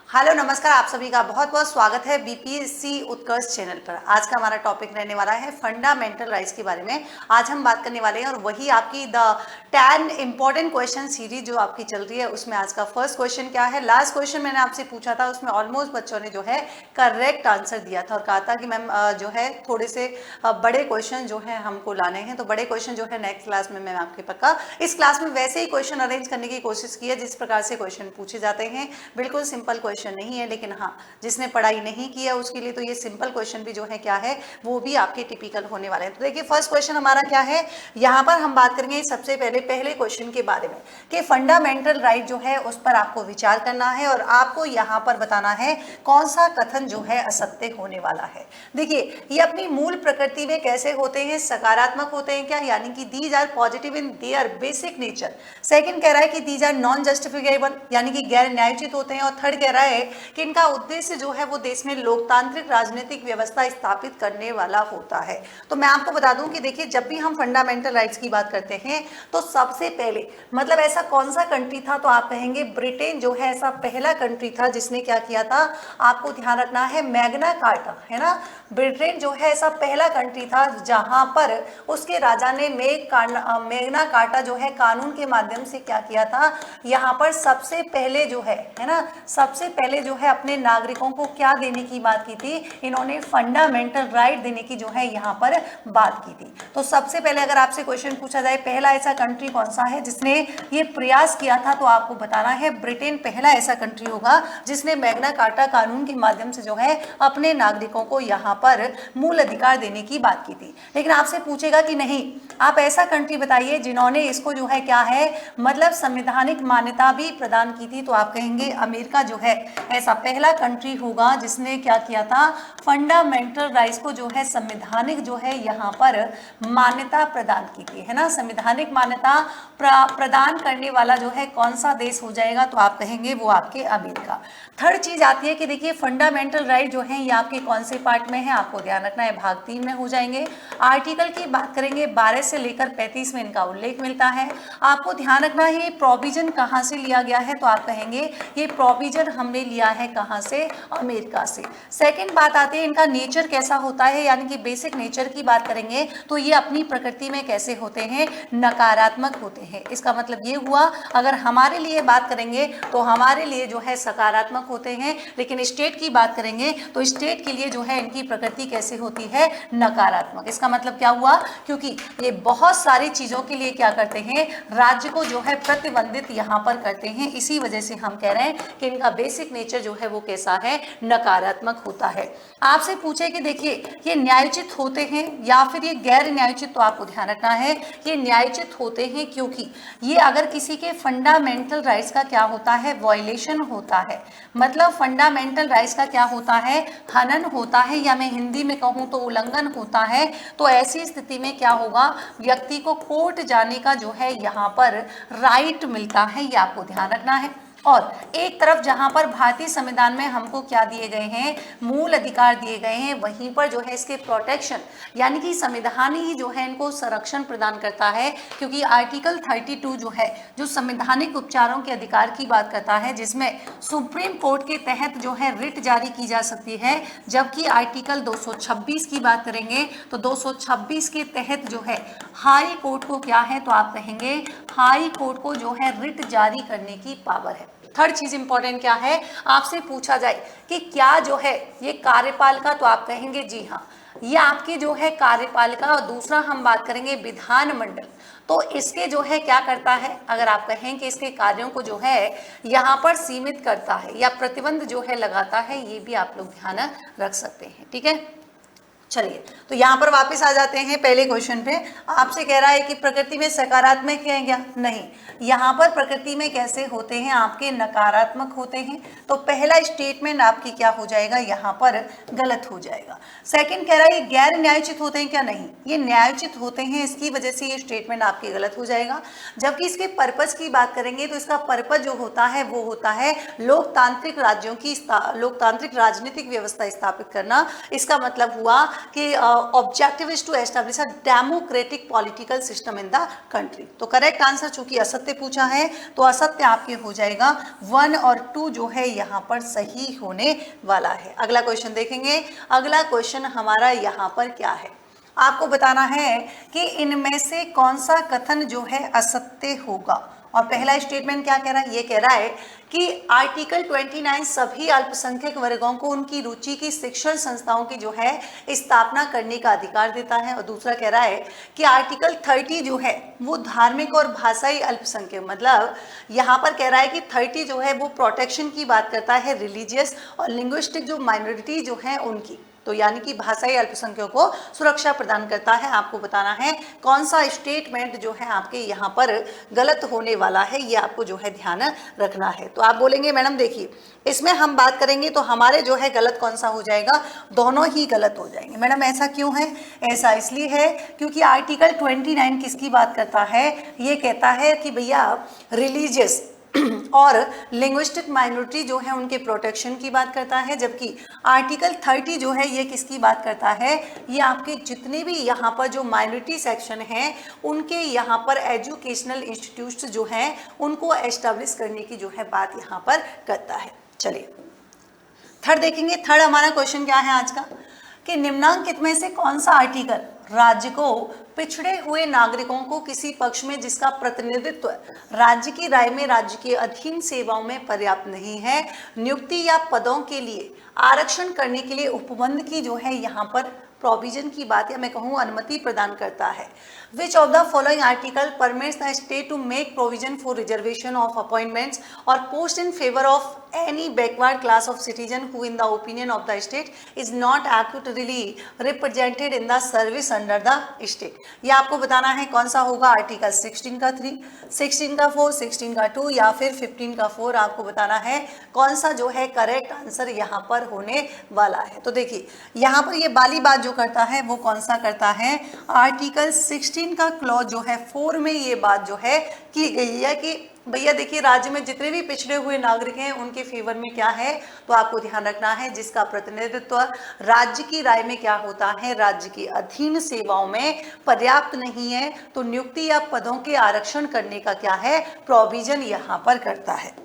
Hello नमस्कार, आप सभी का बहुत बहुत स्वागत है बीपीएससी उत्कर्ष चैनल पर। आज का हमारा टॉपिक रहने वाला है फंडामेंटल राइट्स के बारे में। आज हम बात करने वाले हैं और वही आपकी द 10 इंपॉर्टेंट क्वेश्चन सीरीज जो आपकी चल रही है उसमें आज का फर्स्ट क्वेश्चन क्या है। लास्ट क्वेश्चन मैंने आपसे पूछा था, उसमें ऑलमोस्ट बच्चों ने जो है करेक्ट आंसर दिया था और कहा था कि मैम जो है थोड़े से बड़े क्वेश्चन जो है हमको लाने हैं। तो बड़े क्वेश्चन जो है नेक्स्ट क्लास में मैं आपके पक्का इस क्लास में वैसे ही क्वेश्चन अरेंज करने की कोशिश की है जिस प्रकार से क्वेश्चन पूछे जाते हैं। बिल्कुल सिंपल क्वेश्चन नहीं है, लेकिन हाँ, जिसने पढ़ाई नहीं की है उसके लिए तो ये सिंपल क्वेश्चन भी जो है क्या है वो भी आपके टिपिकल होने वाले हैं। तो देखिए फर्स्ट क्वेश्चन हमारा क्या है, यहाँ पर हम बात करेंगे सबसे पहले क्वेश्चन के बारे में कि फंडामेंटल राइट जो है उस पर आपको विचार करना है और आपको यहाँ पर बताना है कौन सा कथन जो है असत्य होने वाला है। देखिए ये अपनी मूल प्रकृति में कैसे होते हैं, सकारात्मक होते हैं क्या, यानी कि these are positive in their basic nature. Second कह रहा है कि दीज आर नॉन जस्टिफिकेबल, यानी कि गैर न्यायोचित होते हैं। और थर्ड कह रहा है कि इनका उद्देश्य जो है वो देश में लोकतांत्रिक राजनीतिक व्यवस्था स्थापित करने वाला होता है। तो मैं आपको बता दूं कि देखिए जब भी हम फंडामेंटल राइट्स की बात करते हैं तो सबसे पहले मतलब ऐसा कौन सा कंट्री था, तो आप कहेंगे ब्रिटेन जो है ऐसा पहला कंट्री था जिसने क्या किया था। आपको ध्यान रखना है मैग्ना कार्टा, है ना। ब्रिटेन जो है ऐसा पहला कंट्री था जहां पर उसके राजा ने मैग्ना कार्टा जो है कानून के माध्यम से क्या किया था, यहाँ पर सबसे पहले जो है ना, सबसे पहले जो है अपने नागरिकों को क्या देने की बात की थी, इन्होंने फंडामेंटल राइट देने की जो है यहाँ पर बात की थी। तो सबसे पहले अगर आपसे क्वेश्चन पूछा जाए पहला ऐसा कंट्री कौन सा है जिसने ये प्रयास किया था, तो आपको बताना है ब्रिटेन पहला ऐसा कंट्री होगा जिसने मैग्ना कार्टा कानून के माध्यम से जो है अपने नागरिकों को यहाँ पर मूल अधिकार देने की बात की थी। लेकिन आपसे पूछेगा कि नहीं, आप ऐसा कंट्री बताइए जिन्होंने इसको जो है क्या है मतलब संवैधानिक मान्यता भी प्रदान की थी, तो आप कहेंगे अमेरिका जो है ऐसा पहला कंट्री होगा जिसने क्या किया था, फंडामेंटल राइट्स को जो है संवैधानिक जो है यहाँ पर मान्यता प्रदान की थी, है ना। संवैधानिक मान्यता प्रदान करने वाला जो है कौन सा देश हो जाएगा, तो आप कहेंगे वो आपके अमेरिका। थर्ड चीज आती है कि देखिए फंडामेंटल राइट जो है ये आपके कौन से पार्ट में है, आपको ध्यान रखना है भाग 3 में हो जाएंगे। आर्टिकल की बात करेंगे 12 से लेकर 35 में इनका उल्लेख मिलता है। आपको ध्यान रखना है ये प्रोविजन कहाँ से लिया गया है, तो आप कहेंगे ये प्रोविजन हमने लिया है कहाँ से, अमेरिका से। सेकंड बात आती है इनका नेचर कैसा होता है, यानी कि बेसिक नेचर की बात करेंगे तो ये अपनी प्रकृति में कैसे होते हैं, नकारात्मक होते हैं। इसका मतलब ये हुआ अगर हमारे लिए बात करेंगे तो हमारे लिए जो है सकारात्मक होते हैं, लेकिन स्टेट की बात करेंगे तो स्टेट के लिए जो है इनकी प्रकृति कैसे होती है, नकारात्मक। इसका मतलब क्या हुआ, क्योंकि ये बहुत सारी चीजों के लिए क्या करते हैं, राज्य को जो है प्रतिबंधित यहाँ पर करते हैं। इसी वजह से हम कह रहे हैं कि इनका बेसिक नेचर जो है वो कैसा है, नकारात्मक होता है। आपसे पूछे कि देखिए ये न्यायोचित होते हैं या फिर ये गैर न्यायोचित, तो आपको ध्यान रखना है ये न्यायोचित होते हैं क्योंकि ये अगर किसी के फंडामेंटल राइट्स का क्या होता है, वायलेशन होता है, मतलब फंडामेंटल राइट्स का क्या होता है, हनन होता है, या मैं हिंदी में कहूँ तो उल्लंघन होता है। तो ऐसी स्थिति में क्या होगा, व्यक्ति को कोर्ट जाने का जो है यहाँ पर राइट मिलता है, ये आपको ध्यान रखना है। और एक तरफ जहां पर भारतीय संविधान में हमको क्या दिए गए हैं, मूल अधिकार दिए गए हैं, वहीं पर जो है इसके प्रोटेक्शन, यानी कि संविधान ही जो है इनको संरक्षण प्रदान करता है। क्योंकि आर्टिकल 32 जो है जो संवैधानिक उपचारों के अधिकार की बात करता है, जिसमें सुप्रीम कोर्ट के तहत जो है रिट जारी की जा सकती है, जबकि आर्टिकल 226 की बात करेंगे तो 226 के तहत जो है हाई कोर्ट को क्या है, तो आप कहेंगे हाई कोर्ट को जो है रिट जारी करने की पावर है। थर्ड चीज इंपॉर्टेंट क्या है, आपसे पूछा जाए कि क्या जो है ये कार्यपालिका, तो आप कहेंगे जी हाँ, ये आपकी जो है कार्यपालिका। और दूसरा हम बात करेंगे विधानमंडल, तो इसके जो है क्या करता है, अगर आप कहें कि इसके कार्यों को जो है यहाँ पर सीमित करता है या प्रतिबंध जो है लगाता है, ये भी आप लोग ध्यान रख सकते हैं। ठीक है, चलिए तो यहाँ पर वापस आ जाते हैं पहले क्वेश्चन पे। आपसे कह रहा है कि प्रकृति में सकारात्मक है क्या, नहीं, यहाँ पर प्रकृति में कैसे होते हैं, आपके नकारात्मक होते हैं। तो पहला स्टेटमेंट आपकी क्या हो जाएगा, यहाँ पर गलत हो जाएगा। सेकंड कह रहा है ये गैर न्यायोचित होते हैं क्या, नहीं, ये न्यायोचित होते हैं, इसकी वजह से ये स्टेटमेंट आपकी गलत हो जाएगा। जबकि इसके पर्पज की बात करेंगे तो इसका पर्पज जो होता है वो होता है लोकतांत्रिक राज्यों की लोकतांत्रिक राजनीतिक व्यवस्था स्थापित करना। इसका मतलब हुआ कि objective is to establish a democratic political system in the country. तो करेक्ट आंसर, चूंकि असत्य पूछा है तो असत्य आपके हो जाएगा 1 और 2 जो है यहाँ पर सही होने वाला है। अगला क्वेश्चन देखेंगे। अगला क्वेश्चन हमारा यहाँ पर क्या है, आपको बताना है कि इनमें से कौन सा कथन जो है असत्य होगा। और पहला स्टेटमेंट क्या कह रहा है, ये कह रहा है कि आर्टिकल 29 सभी अल्पसंख्यक वर्गों को उनकी रुचि की शिक्षण संस्थाओं की जो है स्थापना करने का अधिकार देता है। और दूसरा कह रहा है कि आर्टिकल 30 जो है वो धार्मिक और भाषाई अल्पसंख्यक, मतलब यहाँ पर कह रहा है कि 30 जो है वो प्रोटेक्शन की बात करता है रिलीजियस और लिंग्विस्टिक जो माइनॉरिटी जो है उनकी, तो यानी कि भाषाई अल्पसंख्यकों को सुरक्षा प्रदान करता है। आपको बताना है कौन सा स्टेटमेंट जो है आपके यहाँ पर गलत होने वाला है, ये आपको जो है ध्यान रखना है। तो आप बोलेंगे मैडम देखिए इसमें हम बात करेंगे तो हमारे जो है गलत कौन सा हो जाएगा, दोनों ही गलत हो जाएंगे। मैडम ऐसा क्यों है, ऐसा इसलिए है क्योंकि आर्टिकल 29 किसकी बात करता है, ये कहता है कि भैया रिलीजियस और लिंग्विस्टिक माइनॉरिटी जो है उनके प्रोटेक्शन की बात करता है, जबकि आर्टिकल 30 जो है ये किसकी बात करता है, ये आपके जितने भी यहाँ पर जो माइनॉरिटी सेक्शन है उनके यहाँ पर एजुकेशनल इंस्टीट्यूट्स जो हैं उनको एस्टेब्लिश करने की जो है बात यहाँ पर करता है। चलिए थर्ड देखेंगे। थर्ड हमारा क्वेश्चन क्या है आज का, कि निम्नांकित में से कौन सा आर्टिकल राज्य को पिछड़े हुए नागरिकों को किसी पक्ष में जिसका प्रतिनिधित्व राज्य की राय में राज्य के अधीन सेवाओं में पर्याप्त नहीं है, नियुक्ति या पदों के लिए आरक्षण करने के लिए उपबंध की जो है यहाँ पर प्रोविजन की बात या मैं कहूँ अनुमति प्रदान करता है। Which of the following article permits the state to make provision for reservation of appointments or post in favor of any backward class of citizen who in the opinion of the state is not accurately represented in the service under the state। ये आपको बताना है कौन सा होगा, article 16 का 3, 16 का 4, 16 का 2 या फिर 15 का 4, आपको बताना है कौन सा जो है करेक्ट आंसर यहाँ पर होने वाला है। तो देखिए यहाँ पर ये वाली बात जो करता है वो कौन सा करता है, आर्टिकल 16 का क्लॉज जो है 4 में ये बात जो है की गई है कि भैया देखिए राज्य में जितने भी पिछड़े हुए नागरिक हैं उनके फेवर में क्या है, तो आपको ध्यान रखना है जिसका प्रतिनिधित्व राज्य की राय में क्या होता है, राज्य की अधीन सेवाओं में पर्याप्त नहीं है, तो नियुक्ति या पदों के आरक्षण करने का क्या है प्रोविजन यहाँ पर करता है।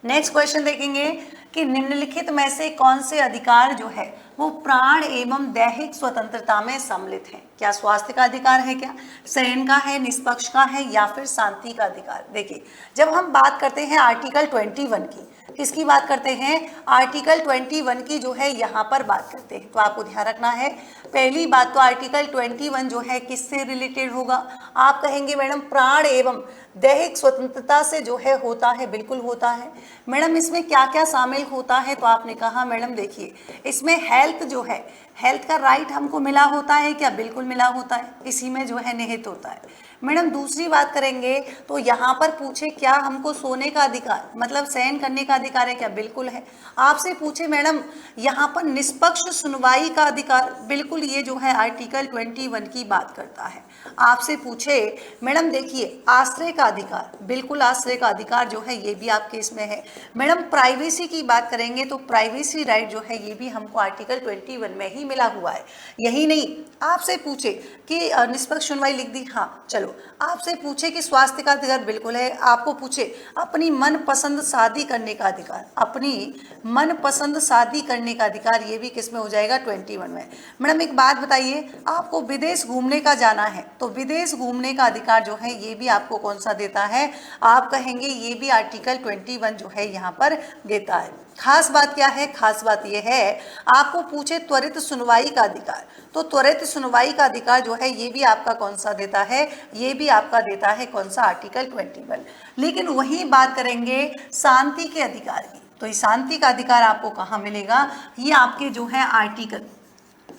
नेक्स्ट क्वेश्चन देखेंगे कि निम्नलिखित में से कौन से अधिकार जो है वो प्राण एवं दैहिक स्वतंत्रता में सम्मिलित हैं। क्या स्वास्थ्य का अधिकार है, क्या शयन का है, निष्पक्ष का है या फिर शांति का अधिकार। देखिए जब हम बात करते हैं आर्टिकल 21 की, किसकी बात करते हैं, आर्टिकल 21 की जो है यहाँ पर बात करते हैं, तो आपको ध्यान रखना है पहली बात तो आर्टिकल 21 जो है किससे रिलेटेड होगा, आप कहेंगे मैडम प्राण एवं दैहिक स्वतंत्रता से जो है होता है, बिल्कुल होता है। मैडम इसमें क्या क्या शामिल होता है, तो आपने कहा मैडम देखिए इसमें हेल्थ जो है, हेल्थ का राइट हमको मिला होता है क्या, बिल्कुल मिला होता है, इसी में जो है निहित होता है। मैडम दूसरी बात करेंगे तो यहाँ पर पूछे क्या हमको सोने का अधिकार मतलब शयन करने का अधिकार है क्या, बिल्कुल है। आपसे पूछे मैडम यहाँ पर निष्पक्ष सुनवाई का अधिकार, बिल्कुल ये जो है आर्टिकल 21 की बात करता है। आपसे पूछे मैडम देखिए आश्रय का अधिकार, बिल्कुल आश्रय का अधिकार जो है ये भी आपके इसमें है। मैडम प्राइवेसी की बात करेंगे तो प्राइवेसी राइट जो है ये भी हमको आर्टिकल 21 में ही मिला हुआ है। यही नहीं आपसे पूछे कि निष्पक्ष सुनवाई लिख दी, हाँ चलो। आपसे पूछे कि स्वास्थ्य का अधिकार, बिल्कुल है। आपको पूछे अपनी मनपसंद शादी करने का अधिकार, अपनी मनपसंद शादी करने का अधिकार, ये भी किस में हो जाएगा 21 में। मैडम एक बात बताइए, आपको विदेश घूमने का जाना है तो विदेश घूमने का अधिकार जो है ये भी आपको कौन सा देता है, आप कहेंगे ये भी आर्टिकल 21 जो है यहाँ पर देता है। खास बात क्या है, खास बात ये है आपको पूछे त्वरित सुनवाई का अधिकार, तो त्वरित सुनवाई का अधिकार जो है ये भी आपका कौन सा देता है, ये भी आपका देता है कौन सा आर्टिकल 21। लेकिन वही बात करेंगे शांति के अधिकार की, तो इस शांति का अधिकार आपको कहाँ मिलेगा, ये आपके जो है आर्टिकल,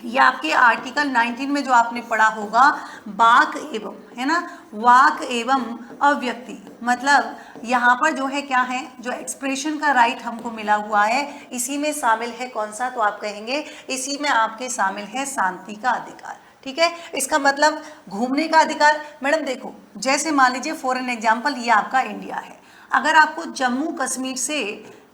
ये आपके आर्टिकल 19 में जो आपने पढ़ा होगा वाक एवं, है ना, वाक एवं अव्यक्ति, मतलब यहाँ पर जो है क्या है, जो एक्सप्रेशन का राइट हमको मिला हुआ है इसी में शामिल है कौन सा, तो आप कहेंगे इसी में आपके शामिल है शांति का अधिकार। ठीक है, इसका मतलब घूमने का अधिकार। मैडम देखो जैसे मान लीजिए फॉर एन एग्जाम्पल ये आपका इंडिया है, अगर आपको जम्मू कश्मीर से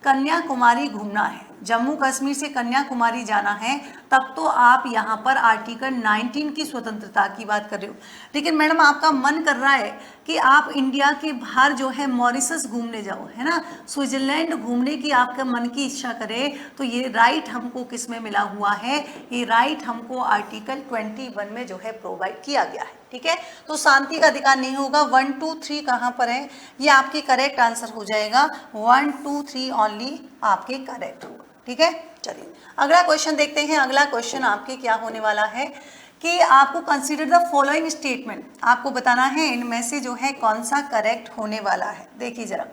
कन्याकुमारी घूमना है जम्मू कश्मीर से कन्याकुमारी जाना है, तब तो आप यहाँ पर आर्टिकल 19 की स्वतंत्रता की बात कर रहे हो। लेकिन मैडम आपका मन कर रहा है कि आप इंडिया के बाहर जो है मॉरिशस घूमने जाओ, है ना, स्विट्जरलैंड घूमने की आपका मन की इच्छा करे, तो ये राइट हमको किस में मिला हुआ है, ये राइट हमको आर्टिकल 21 में जो है प्रोवाइड किया गया है। ठीक है, तो शांति का अधिकार नहीं होगा। 1 2 3 कहाँ पर है, ये आपके करेक्ट आंसर हो जाएगा। 1 2 3 ओनली आपके करेक्ट होगा। ठीक है, चलिए अगला क्वेश्चन देखते हैं। अगला क्वेश्चन आपके क्या होने वाला है कि आपको कंसीडर द फॉलोइंग स्टेटमेंट, आपको बताना है इनमें से जो है कौन सा करेक्ट होने वाला है। देखिए जरा,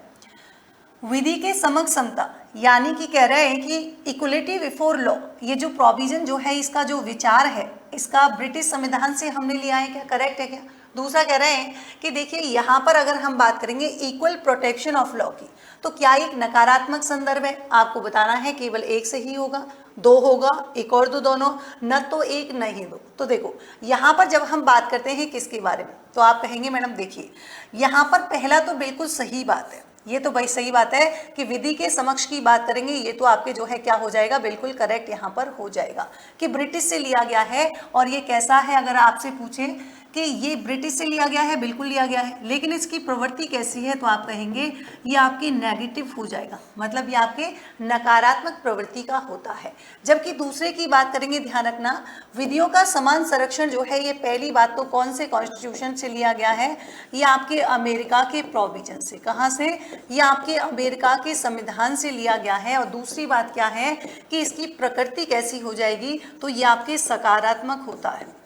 विधि के समक्ष समता, यानी कि कह रहे हैं कि इक्वलिटी बिफोर लॉ, ये जो प्रोविजन जो है इसका जो विचार है इसका ब्रिटिश संविधान से हमने लिया है, क्या करेक्ट है क्या। दूसरा कह रहे हैं कि देखिए यहाँ पर अगर हम बात करेंगे इक्वल प्रोटेक्शन ऑफ लॉ की, तो क्या एक नकारात्मक संदर्भ है, आपको बताना है केवल एक सही होगा, दो होगा, एक और दो, दोनों, न तो एक न ही दो। तो देखो यहाँ पर जब हम बात करते हैं किसके बारे में, तो आप कहेंगे मैडम देखिए यहाँ पर पहला तो बिल्कुल सही बात है, ये तो भाई सही बात है कि विधि के समक्ष की बात करेंगे, ये तो आपके जो है क्या हो जाएगा, बिल्कुल करेक्ट यहाँ पर हो जाएगा कि ब्रिटिश से लिया गया है। और ये कैसा है, अगर आपसे पूछे कि ये ब्रिटिश से लिया गया है, बिल्कुल लिया गया है, लेकिन इसकी प्रवृत्ति कैसी है, तो आप कहेंगे ये आपकी नेगेटिव हो जाएगा, मतलब ये आपके नकारात्मक प्रवृत्ति का होता है। जबकि दूसरे की बात करेंगे, ध्यान रखना, विधियों का समान संरक्षण जो है, ये पहली बात तो कौन से कॉन्स्टिट्यूशन से लिया गया है, ये आपके अमेरिका के प्रोविजन से। कहाँ से, ये आपके अमेरिका के संविधान से लिया गया है। और दूसरी बात क्या है कि इसकी प्रकृति कैसी हो जाएगी, तो ये आपके सकारात्मक होता है।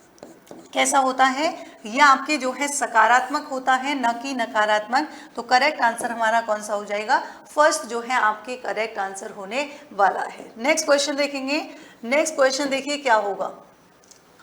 कैसा होता है, यह आपके जो है सकारात्मक होता है, न कि नकारात्मक। तो करेक्ट आंसर हमारा कौन सा हो जाएगा, फर्स्ट जो है आपके करेक्ट आंसर होने वाला है। नेक्स्ट क्वेश्चन देखेंगे। नेक्स्ट क्वेश्चन देखिए क्या होगा,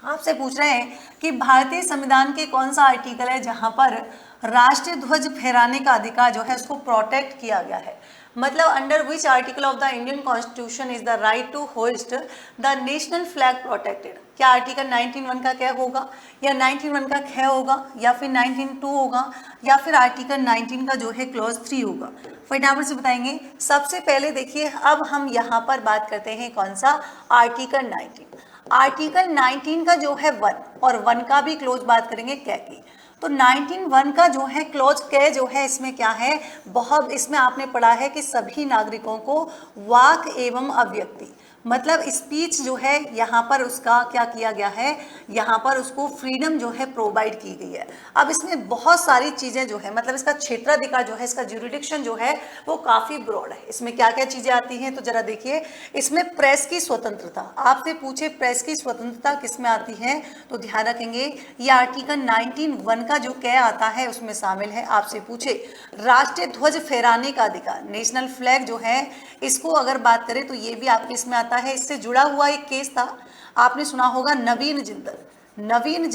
आपसे पूछ रहे हैं कि भारतीय संविधान के कौन सा आर्टिकल है जहां पर राष्ट्रीय ध्वज फहराने का अधिकार जो है उसको प्रोटेक्ट किया गया है। मतलब under which article of the Indian constitution is the right to hoist the national flag protected. क्या आर्टिकल 19(1) का क्या होगा, या 19(1) का ख होगा, या फिर 19(2) होगा, या फिर आर्टिकल 19 का जो है क्लॉज 3 होगा। फटाफट से बताएंगे। सबसे पहले देखिए, अब हम यहाँ पर बात करते हैं कौन सा, आर्टिकल 19। आर्टिकल 19 का जो है 1 और 1 का भी क्लोज बात करेंगे कै की। तो 19(1) का जो है क्लोज कै जो है, इसमें क्या है, बहुत इसमें आपने पढ़ा है कि सभी नागरिकों को वाक एवं अभिव्यक्ति, मतलब स्पीच जो है यहाँ पर उसका क्या किया गया है, यहाँ पर उसको फ्रीडम जो है प्रोवाइड की गई है। अब इसमें बहुत सारी चीज़ें जो है, मतलब इसका क्षेत्राधिकार जो है, इसका ज्यूरिडिक्शन जो है वो काफ़ी ब्रॉड है। इसमें क्या क्या चीज़ें आती हैं, तो जरा देखिए। इसमें प्रेस की स्वतंत्रता, आपसे पूछे प्रेस की स्वतंत्रता किस में आती है, तो ध्यान रखेंगे ये आर्टिकल 19(1) का जो क्या आता है उसमें शामिल है। आपसे पूछे राष्ट्रीय ध्वज फहराने का अधिकार, नेशनल फ्लैग जो है, इसको अगर बात करें तो ये भी आपके इसमें आता है। इससे जुड़ा हुआ एक केस था, आपने सुना होगा नवीन जिंदल, नवीन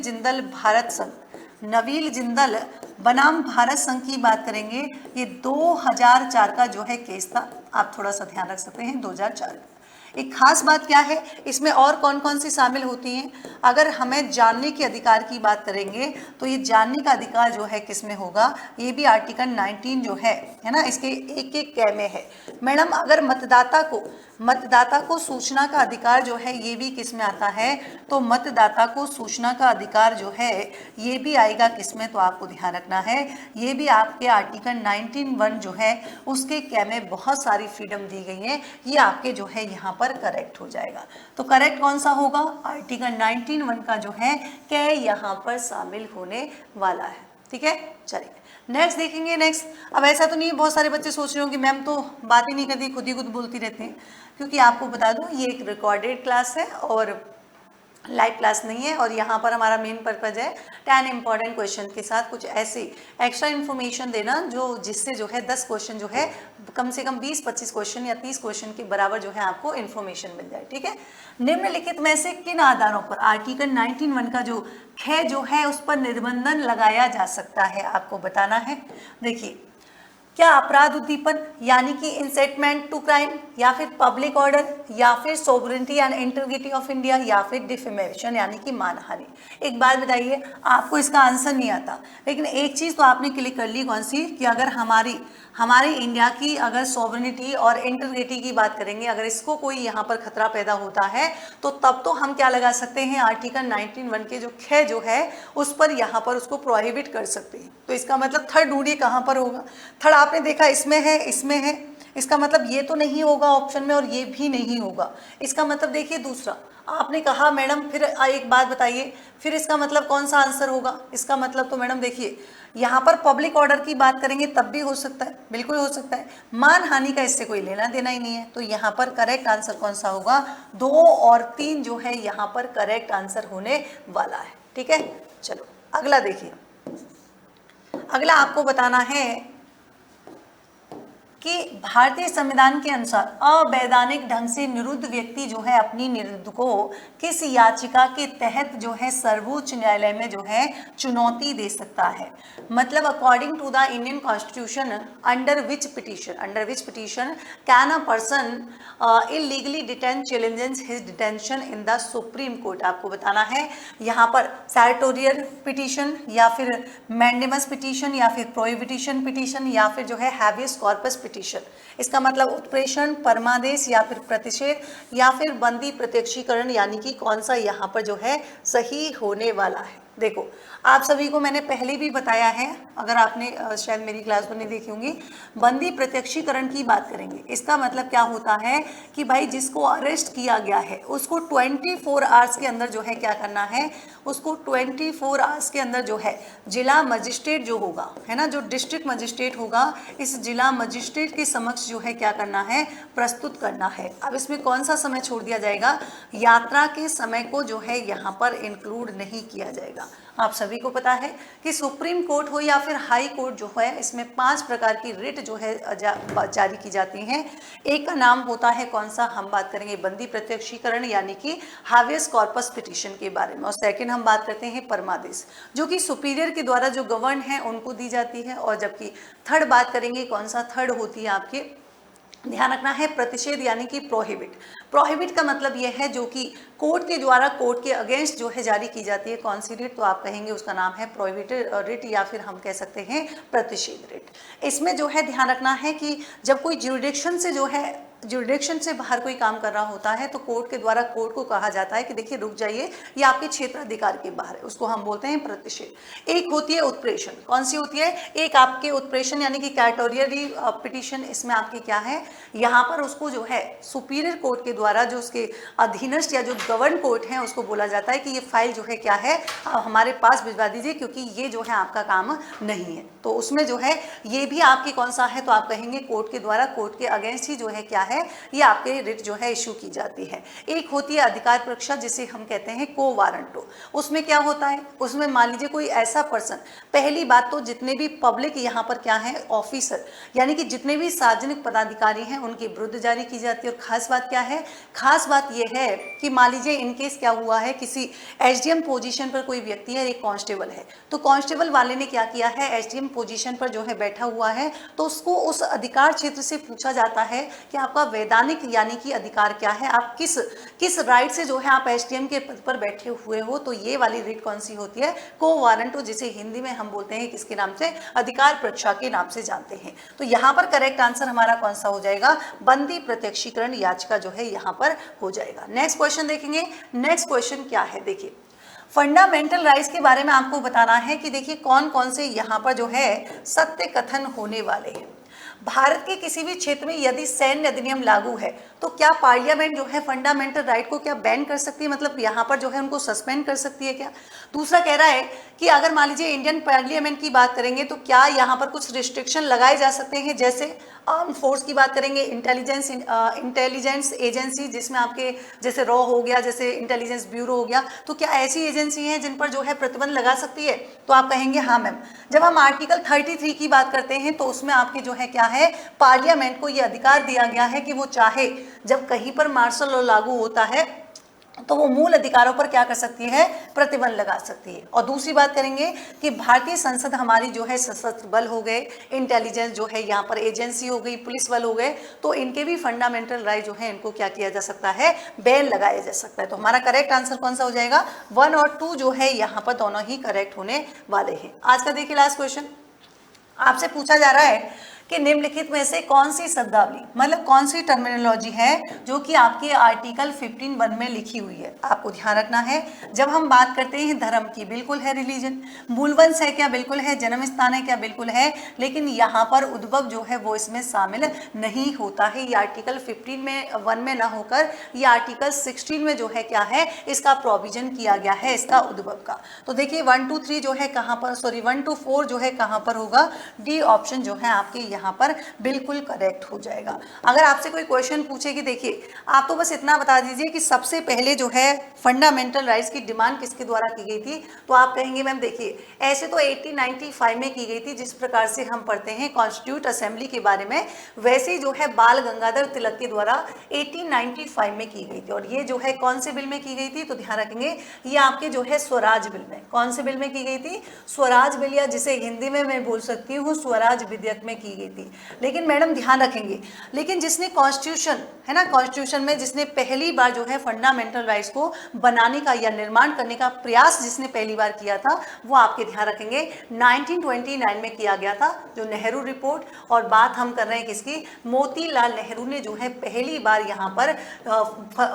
जिंदल भारत संघ, नवीन जिंदल बनाम भारत संघ की बात करेंगे। ये 2004 का जो है केस था, आप थोड़ा सा ध्यान रख सकते हैं 2004। एक खास बात क्या है, इसमें और कौन कौन सी शामिल होती हैं, अगर हमें जानने के अधिकार की बात करेंगे तो ये जानने का अधिकार जो है किस में होगा, ये भी आर्टिकल 19 जो है ना, इसके एक एक कै में है। मैडम अगर मतदाता को सूचना का अधिकार जो है ये भी किस में आता है, तो मतदाता को सूचना का अधिकार जो है ये भी आएगा किस में, तो आपको ध्यान रखना है ये भी आपके आर्टिकल 19(1) जो है उसके कै में बहुत सारी फ्रीडम दी गई है। ये आपके जो है यहाँ पर करेक्ट हो जाएगा। तो करेक्ट कौन सा होगा, आर्टिकल 19(1) का जो है कै यहाँ पर शामिल होने वाला है। ठीक है, चलिए नेक्स्ट देखेंगे। नेक्स्ट, अब ऐसा तो नहीं है, बहुत सारे बच्चे सोच रहे हो कि मैम तो बात ही नहीं करती, खुद ही खुद बोलती रहती हैं, क्योंकि आपको बता दूं ये एक रिकॉर्डेड क्लास है और लाइव क्लास नहीं है। और यहाँ पर हमारा मेन पर्पज है 10 इंपॉर्टेंट क्वेश्चन के साथ कुछ ऐसी एक्स्ट्रा इन्फॉर्मेशन देना जो जिससे जो है 10 क्वेश्चन जो है कम से कम 20-25 क्वेश्चन या 30 क्वेश्चन के बराबर जो है आपको इन्फॉर्मेशन मिल जाए। ठीक है, निम्नलिखित में से किन आधारों पर आर्टिकल 19(1) का जो ख जो है उस पर निर्बंधन लगाया जा सकता है, आपको बताना है। देखिए क्या अपराध उद्दीपन यानी कि इंसेटमेंट टू क्राइम, या फिर पब्लिक ऑर्डर, या फिर sovereignty and integrity of India, या फिर डिफेमेशन यानी कि मानहानि। एक बात बताइए, आपको इसका आंसर नहीं आता, लेकिन एक चीज तो आपने क्लिक कर ली, कौन सी, कि अगर हमारी इंडिया की अगर सोवरेनिटी और इंटीग्रिटी की बात करेंगे, अगर इसको कोई यहाँ पर खतरा पैदा होता है तो तब तो हम क्या लगा सकते हैं, आर्टिकल 19(1) के जो ख जो है उस पर यहाँ पर उसको प्रोहिबिट कर सकते हैं। तो इसका मतलब थर्ड ढूंढिए कहाँ पर होगा। थर्ड आपने देखा इसमें है, इसमें है, इसका मतलब ये तो नहीं होगा ऑप्शन में और ये भी नहीं होगा। इसका मतलब देखिए दूसरा आपने कहा मैडम, फिर एक बात बताइए, फिर इसका मतलब कौन सा आंसर होगा। इसका मतलब तो मैडम देखिए यहाँ पर पब्लिक ऑर्डर की बात करेंगे तब भी हो सकता है, बिल्कुल हो सकता है। मानहानि का इससे कोई लेना देना ही नहीं है। तो यहाँ पर करेक्ट आंसर कौन सा होगा, 2 और 3 जो है यहाँ पर करेक्ट आंसर होने वाला है। ठीक है, चलो अगला देखिए। अगला आपको बताना है कि भारतीय संविधान के अनुसार अवैधानिक ढंग से निरुद्ध व्यक्ति जो है अपनी निरुद्ध को किस याचिका के तहत जो है सर्वोच्च न्यायालय में जो है चुनौती दे सकता है। मतलब according to the Indian constitution under which petition can a person illegally detain challenges his detention in the supreme court. आपको बताना है यहाँ पर सेरेटोरियल पिटिशन, या फिर मैंडेमस पिटिशन, या फिर प्रोहिबिशन पिटिशन, या फिर जो है हैबियस कॉर्पस पिटिशन। इसका मतलब उत्प्रेषण, परमादेश, या फिर प्रतिषेध, या फिर बंदी प्रत्यक्षीकरण, यानी कि कौन सा यहाँ पर जो है सही होने वाला है। देखो आप सभी को मैंने पहले भी बताया है, अगर आपने शायद मेरी क्लास में नहीं देखी होंगी, बंदी प्रत्यक्षीकरण की बात करेंगे। इसका मतलब क्या होता है कि भाई जिसको अरेस्ट किया गया है उसको 24 आवर्स के अंदर जो है क्या करना है, उसको 24 आवर्स के अंदर जो है जिला मजिस्ट्रेट जो होगा, है ना, जो डिस्ट्रिक्ट मजिस्ट्रेट होगा, इस जिला मजिस्ट्रेट के समक्ष जो है क्या करना है, प्रस्तुत करना है। अब इसमें कौन सा समय छोड़ दिया जाएगा, यात्रा के समय को जो है यहाँ पर इंक्लूड नहीं किया जाएगा। आप सभी को पता है कि सुप्रीम कोर्ट हो या फिर हाई कोर्ट जो है, इसमें 5 प्रकार की रिट जो है जारी की जाती हैं। एक का नाम होता है कौन सा, हम बात करेंगे बंदी प्रत्यक्षीकरण यानी कि हावियस कॉर्पस पिटिशन के बारे में, और सेकंड हम बात करते हैं परमादेश जो कि सुपीरियर के द्वारा जो गवर्न है उनको दी जाती है, और जबकि थर्ड बात करेंगे कौन सा, थर्ड होती है आपके, ध्यान रखना है, प्रतिषेध यानी कि प्रोहिबिट। प्रोहिबिट का मतलब यह है जो कि कोर्ट के द्वारा कोर्ट के अगेंस्ट जो है जारी की जाती है। कौन सी रिट, तो आप कहेंगे उसका नाम है प्रोहिबिटेड रिट, या फिर हम कह सकते हैं प्रतिषेध रिट। इसमें जो है ध्यान रखना है कि जब कोई ज्यूरिडिक्शन से जो है, ज्यूरिडिक्शन से बाहर कोई काम कर रहा होता है तो कोर्ट के द्वारा कोर्ट को कहा जाता है कि देखिए रुक जाइए, ये आपके क्षेत्राधिकार के बाहर है, उसको हम बोलते हैं प्रतिषेध। एक होती है उत्प्रेषण, कौन सी होती है, एक आपके उत्प्रेषण यानी कि कैटेगोरियली पिटिशन, इसमें आपके क्या है, यहाँ पर उसको जो है सुपीरियर कोर्ट के द्वारा जो उसके अधीनस्थ या जो गवर्न कोर्ट है उसको बोला जाता है कि ये फाइल जो है क्या है, आप हमारे पास भिजवा दीजिए क्योंकि ये जो है आपका काम नहीं है। तो उसमें जो है ये भी आपकी कौन सा है, तो आप कहेंगे कोर्ट के द्वारा कोर्ट के अगेंस्ट ही जो है क्या है, ये आपके रिट जो है इशू की जाती है। एक होती है अधिकार परीक्षा जिसे हम कहते हैं को वारंटो। उसमें क्या होता है, उसमें मान लीजिए कोई ऐसा पर्सन, पहली बात तो जितने भी पब्लिक यहाँ पर क्या है ऑफिसर, यानी कि जितने भी सार्वजनिक पदाधिकारी हैं उनके विरुद्ध जारी की जाती है। और खास बात क्या है, खास बात यह है कि मान लीजिए इनकेस क्या हुआ है, किसी एसडीएम पोजीशन पर कोई व्यक्ति है, एक कांस्टेबल है, तो कांस्टेबल वाले ने क्या किया है, एसडीएम पोजीशन पर जो है बैठा हुआ है, तो उसको उस अधिकार क्षेत्र से पूछा जाता है कि आपका वैधानिक यानी कि अधिकार क्या है, आप किस राइट से जो है आप एसडीएम के पद पर बैठे हुए हो। तो ये वाली रिट कौन सी होती है, को वारंटो, जिसे हिंदी में हम बोलते हैं किसके नाम से, अधिकार परीक्षा के नाम से जानते हैं। तो यहाँ पर करेक्ट आंसर हमारा कौन सा हो जाएगा, बंदी प्रत्यक्षीकरण याचिका जो है यहाँ पर हो जाएगा। नेक्स्ट क्वेश्चन देखेंगे। नेक्स्ट क्वेश्चन क्या है, देखिए फंडामेंटल राइट्स के बारे में आपको बताना है कि देखिए कौन कौन से यहाँ पर जो है सत्य कथन होने वाले हैं। भारत के किसी भी क्षेत्र में यदि सैन्य अधिनियम लागू है तो क्या पार्लियामेंट जो है फंडामेंटल राइट को क्या बैन कर सकती है, मतलब यहाँ पर जो है उनको सस्पेंड कर सकती है क्या। दूसरा कह रहा है कि अगर मान लीजिए इंडियन पार्लियामेंट की बात करेंगे तो क्या यहाँ पर कुछ रिस्ट्रिक्शन लगाए जा सकते हैं, जैसे आर्म फोर्स की बात करेंगे, इंटेलिजेंस एजेंसी जिसमें आपके जैसे रॉ हो गया, जैसे इंटेलिजेंस ब्यूरो हो गया, तो क्या ऐसी एजेंसी हैं जिन पर जो है प्रतिबंध लगा सकती है, तो आप कहेंगे हाँ मैम। जब हम आर्टिकल 33 की बात करते हैं तो उसमें आपके जो है क्या है, पार्लियामेंट को ये अधिकार दिया गया है कि वो चाहे जब कहीं पर मार्शल लॉ लागू होता है तो वो मूल अधिकारों पर क्या कर सकती है, प्रतिबंध लगा सकती है। और दूसरी बात करेंगे कि भारतीय संसद हमारी जो है सशस्त्र बल हो गए, इंटेलिजेंस जो है यहाँ पर एजेंसी हो गई, पुलिस बल हो गए, तो इनके भी फंडामेंटल राइट जो है इनको क्या किया जा सकता है, बैन लगाया जा सकता है। तो हमारा करेक्ट आंसर कौन सा हो जाएगा, 1 और 2 जो है यहाँ पर दोनों ही करेक्ट होने वाले हैं। आज का देखिए लास्ट क्वेश्चन आपसे पूछा जा रहा है कि निम्नलिखित में से कौन सी शब्दावली, मतलब कौन सी टर्मिनोलॉजी है जो कि आपके आर्टिकल 15(1) में लिखी हुई है। आपको ध्यान रखना है, जब हम बात करते हैं धर्म की, बिल्कुल है रिलीजन, मूलवंश है क्या, बिल्कुल है, जन्म स्थान है क्या, बिल्कुल है, लेकिन यहाँ पर उद्भव जो है वो इसमें शामिल नहीं होता है। ये आर्टिकल 15(1) में ना होकर ये आर्टिकल 16 में जो है क्या है, इसका प्रोविजन किया गया है, इसका उद्भव का। तो देखिए 1 2 3 जो है कहाँ पर, सॉरी 1 2 4 जो है कहाँ पर होगा, डी ऑप्शन जो है आपके यहाँ पर बिल्कुल करेक्ट हो जाएगा। अगर आपसे कोई क्वेश्चन पूछे कि देखिए आप तो बस इतना बता दीजिए कि सबसे पहले जो है फंडामेंटल राइट्स की डिमांड किसके द्वारा की गई थी, तो आप कहेंगे मैम देखिए ऐसे तो 1895 में की गई थी, जिस प्रकार से हम पढ़ते हैं कॉन्स्टिट्यूट असेंबली के बारे में, वैसे ही जो है बाल गंगाधर तिलक के द्वारा 1895 में की गई थी। और ये जो है कौन से बिल में की गई थी, तो ध्यान रखेंगे ये आपके जो है स्वराज बिल में, कौन से बिल में की गई थी, स्वराज बिल, या जिसे हिंदी में मैं बोल सकती हूँ स्वराज विधेयक में की गई थी। लेकिन मैडम ध्यान रखेंगे, लेकिन जिसने कॉन्स्टिट्यूशन है ना, कॉन्स्टिट्यूशन में जिसने पहली बार जो है फंडामेंटल राइट्स को बनाने का या निर्माण करने का प्रयास जिसने पहली बार किया था, वो आपके ध्यान रखेंगे 1929 में किया गया था, जो नेहरू रिपोर्ट। और बात हम कर रहे हैं किसकी, मोतीलाल नेहरू ने जो है पहली बार यहाँ पर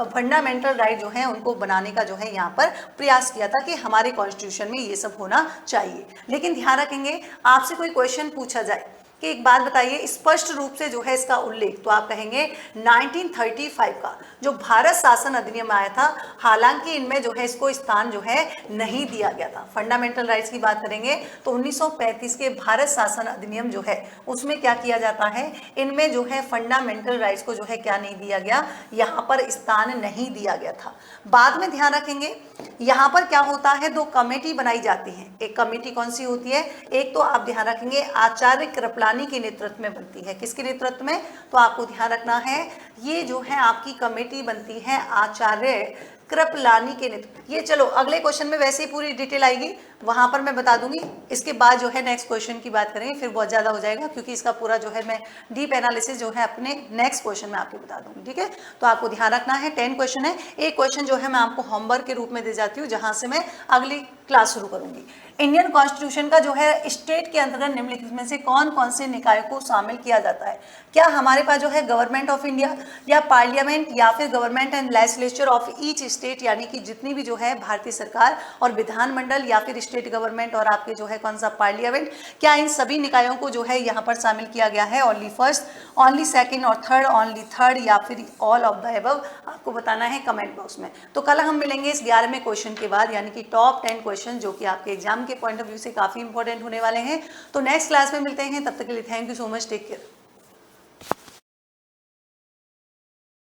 फंडामेंटल राइट जो है उनको बनाने का जो है यहाँ पर प्रयास किया था कि हमारे कॉन्स्टिट्यूशन में ये सब होना चाहिए। लेकिन ध्यान रखेंगे आपसे कोई क्वेश्चन पूछा जाए कि एक बात बताइए स्पष्ट रूप से जो है इसका उल्लेख, तो आप कहेंगे 1935 का जो भारत शासन अधिनियम आया था, हालांकि इनमें जो है इसको स्थान जो है नहीं दिया गया था। फंडामेंटल राइट्स की बात करेंगे तो 1935 के भारत शासन अधिनियम जो है उसमें क्या किया जाता है, इनमें जो है फंडामेंटल राइट्स को जो है क्या नहीं दिया गया, यहाँ पर स्थान नहीं दिया गया था। बाद में ध्यान रखेंगे यहाँ पर क्या होता है, दो कमेटी बनाई जाती है। एक कमेटी कौन सी होती है, एक तो आप ध्यान रखेंगे आचार्य कृपलानी के नेतृत्व में बनती है। किसके नेतृत्व में, तो आपको ध्यान रखना है ये जो है आपकी कमेटी बनती है आचार्य कृपलानी के नेतृत्व। ये चलो अगले क्वेश्चन में वैसे ही पूरी डिटेल आएगी, वहां पर मैं बता दूंगी। इसके बाद जो है नेक्स्ट क्वेश्चन की बात करेंगे, फिर बहुत ज्यादा हो जाएगा, क्योंकि इसका पूरा जो है मैं डीप एनालिसिस जो है अपने नेक्स्ट क्वेश्चन में आपको बता दूंगी। ठीक है, तो आपको ध्यान रखना है 10 क्वेश्चन है, एक क्वेश्चन जो है मैं आपको होमवर्क के रूप में दे जाती हूँ, जहां से मैं अगली क्लास शुरू करूंगी। इंडियन कॉन्स्टिट्यूशन का जो है स्टेट के अंतर्गत निम्नलिखित में से कौन कौन से निकायों को शामिल किया जाता है। क्या हमारे पास जो है गवर्नमेंट ऑफ इंडिया या पार्लियामेंट या फिर government and legislature of each state, यानी कि जितनी भी जो है भारतीय सरकार और विधानमंडल या फिर स्टेट गवर्नमेंट और आपके जो है कौन सा पार्लियामेंट, क्या इन सभी निकायों को जो है यहाँ पर शामिल किया गया है। ओनली फर्स्ट, ओनली सेकेंड और थर्ड, ओनली थर्ड या फिर ऑल ऑफ द अबव, आपको बताना है कमेंट बॉक्स में। तो कल हम मिलेंगे इस 11वें क्वेश्चन के बाद, यानी कि टॉप 10 क्वेश्चन जो कि आपके एग्जाम के पॉइंट ऑफ व्यू से काफी इंपॉर्टेंट होने वाले हैं। तो नेक्स्ट क्लास में मिलते हैं, तब तक के लिए thank you so much, take care.